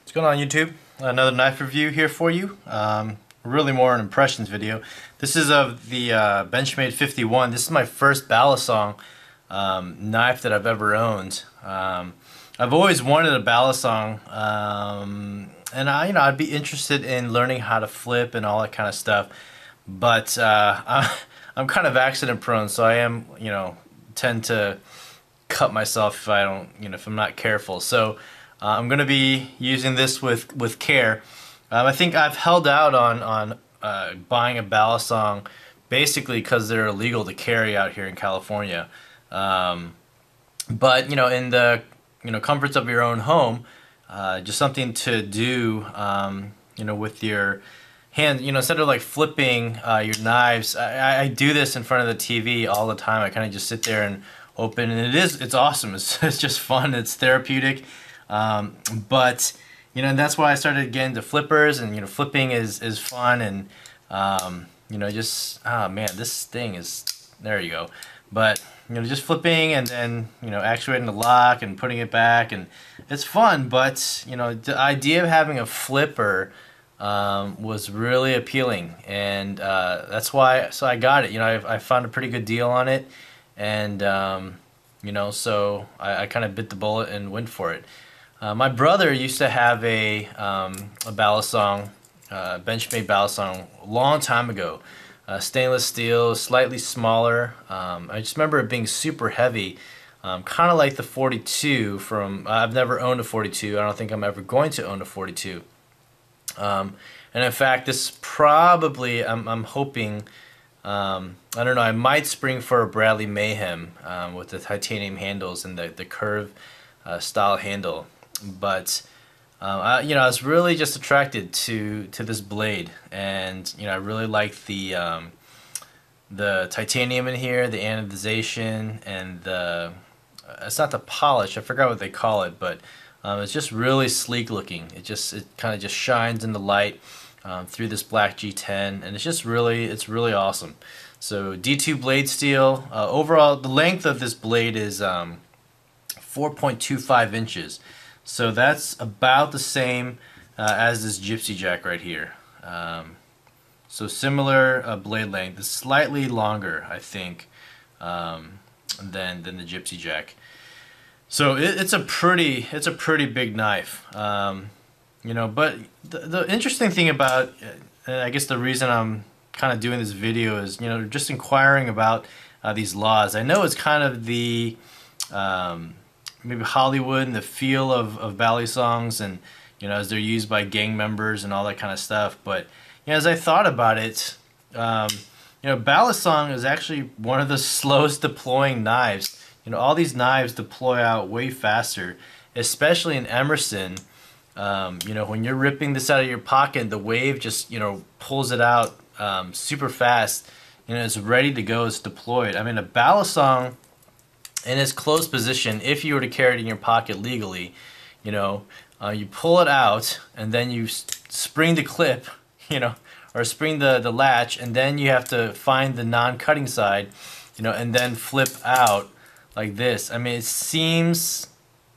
What's going on, YouTube? Another knife review here for you. Really more an impressions video. This is of the Benchmade 51. This is my first Balisong knife that I've ever owned. I've always wanted a Balisong, and I'd be interested in learning how to flip and all that kind of stuff. But I'm kind of accident prone, so I am, tend to cut myself if I don't, if I'm not careful. So I'm going to be using this with care. I think I've held out on buying a Balisong basically because they're illegal to carry out here in California. But in the comforts of your own home, just something to do, with your hand, instead of like flipping your knives. I do this in front of the TV all the time. I kind of just sit there and open, and it's awesome. It's just fun. It's therapeutic. But and that's why I started getting into flippers, and flipping is fun, and just man, this thing is, there you go. But just flipping and then actuating the lock and putting it back, and it's fun. But the idea of having a flipper was really appealing, and that's why I got it. I found a pretty good deal on it, and so I kind of bit the bullet and went for it. My brother used to have a Balisong, Benchmade Balisong, a long time ago. Stainless steel, slightly smaller. I just remember it being super heavy, kind of like the 42 from. I've never owned a 42. I don't think I'm ever going to own a 42. And in fact, this probably, I'm hoping, I don't know, I might spring for a Bradley Mayhem with the titanium handles and the curve style handle. But I was really just attracted to this blade, and I really like the titanium in here, the anodization, and it's not the polish. I forgot what they call it, but it's just really sleek looking. It kind of just shines in the light through this black G10, and it's really awesome. So D2 blade steel. Overall, the length of this blade is 4.25 inches. So that's about the same as this Gypsy Jack right here. So similar blade length. It's slightly longer, I think, than the Gypsy Jack. So it's a pretty big knife. But the interesting thing about, I guess the reason I'm kind of doing this video is, just inquiring about these laws. I know it's kind of the maybe Hollywood and the feel of Balisongs, and as they're used by gang members and all that kind of stuff. But as I thought about it, Balisong is actually one of the slowest deploying knives. All these knives deploy out way faster, especially in Emerson. When you're ripping this out of your pocket, the wave just pulls it out super fast. It's ready to go. It's deployed. I mean, a Balisong in its closed position, if you were to carry it in your pocket legally, you pull it out and then you spring the clip, or spring the latch, and then you have to find the non-cutting side, and then flip out like this. I mean, it seems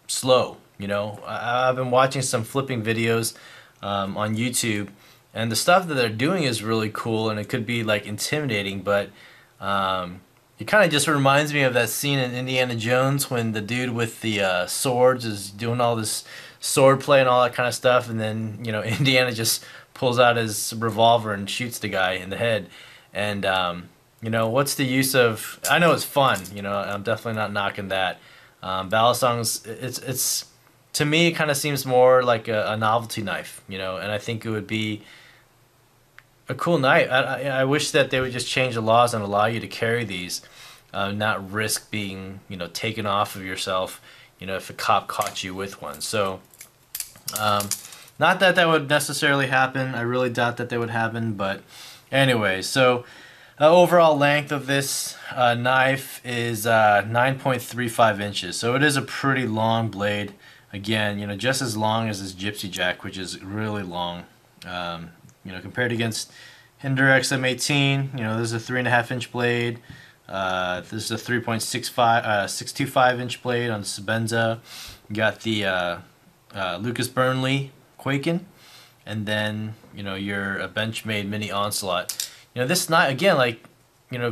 slow. I've been watching some flipping videos on YouTube, and the stuff that they're doing is really cool, and it could be like intimidating, but it kind of just reminds me of that scene in Indiana Jones when the dude with the swords is doing all this sword play and all that kind of stuff, and then Indiana just pulls out his revolver and shoots the guy in the head. And what's the use of? I know it's fun. I'm definitely not knocking that. Balisong's, it's to me, it kind of seems more like a novelty knife. And I think it would be a cool knife. I wish that they would just change the laws and allow you to carry these, not risk being taken off of yourself, if a cop caught you with one. So not that that would necessarily happen. I really doubt that would happen, but anyway. So overall length of this knife is 9.35 inches. So it is a pretty long blade. Again, just as long as this Gypsy Jack, which is really long. Compared against Hinderex M18, this is a 3.5 inch blade. This is a 625 inch blade on Sebenza. You got the Lucas Burnley Quaken, and then your Benchmade Mini Onslaught. This knife again, like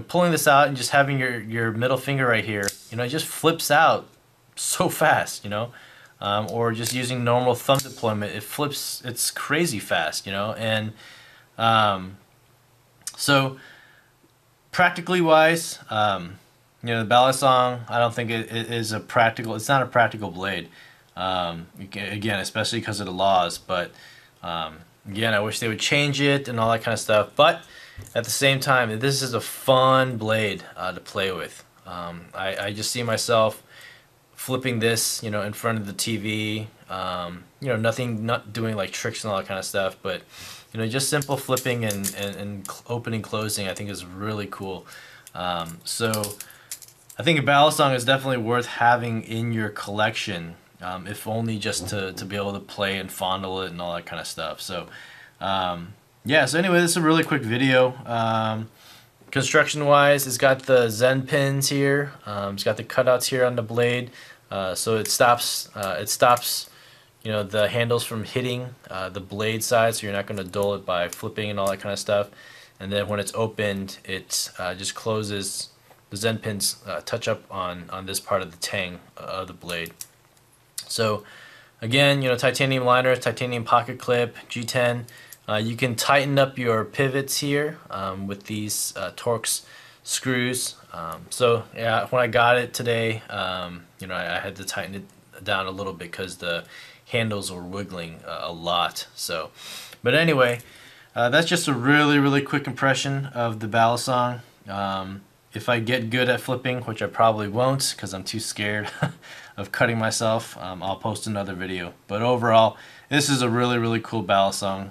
pulling this out and just having your middle finger right here, it just flips out so fast, or just using normal thumb deployment, it flips, it's crazy fast, and so practically wise, the Balisong, I don't think it is a practical, it's not a practical blade, again, especially because of the laws, but again, I wish they would change it and all that kind of stuff, but at the same time, this is a fun blade to play with. I just see myself flipping this, in front of the TV, not doing like tricks and all that kind of stuff, but just simple flipping and opening, closing, I think is really cool. So I think a Balisong is definitely worth having in your collection, if only just to be able to play and fondle it and all that kind of stuff. So yeah, so anyway, this is a really quick video. Construction wise, it's got the Zen pins here, it's got the cutouts here on the blade, so it stops the handles from hitting the blade side, so you're not going to dull it by flipping and all that kind of stuff. And then when it's opened, it just closes. The Zen pins touch up on this part of the tang of the blade. So again, titanium liner, titanium pocket clip, G10. You can tighten up your pivots here with these Torx screws. So yeah, when I got it today, I had to tighten it down a little bit because the handles were wiggling a lot. So, but anyway, that's just a really quick impression of the Balisong. If I get good at flipping, which I probably won't because I'm too scared of cutting myself, I'll post another video. But overall, this is a really cool Balisong.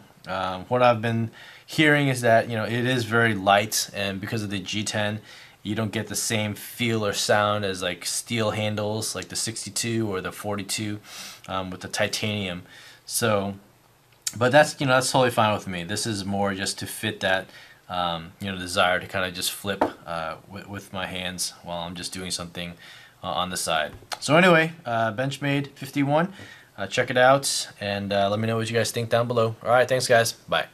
What I've been hearing is that it is very light, and because of the G10, you don't get the same feel or sound as like steel handles like the 62 or the 42 with the titanium. So, but that's that's totally fine with me. This is more just to fit that desire to kind of just flip with my hands while I'm just doing something on the side. So anyway, Benchmade 51. Check it out and let me know what you guys think down below. Alright, thanks guys. Bye.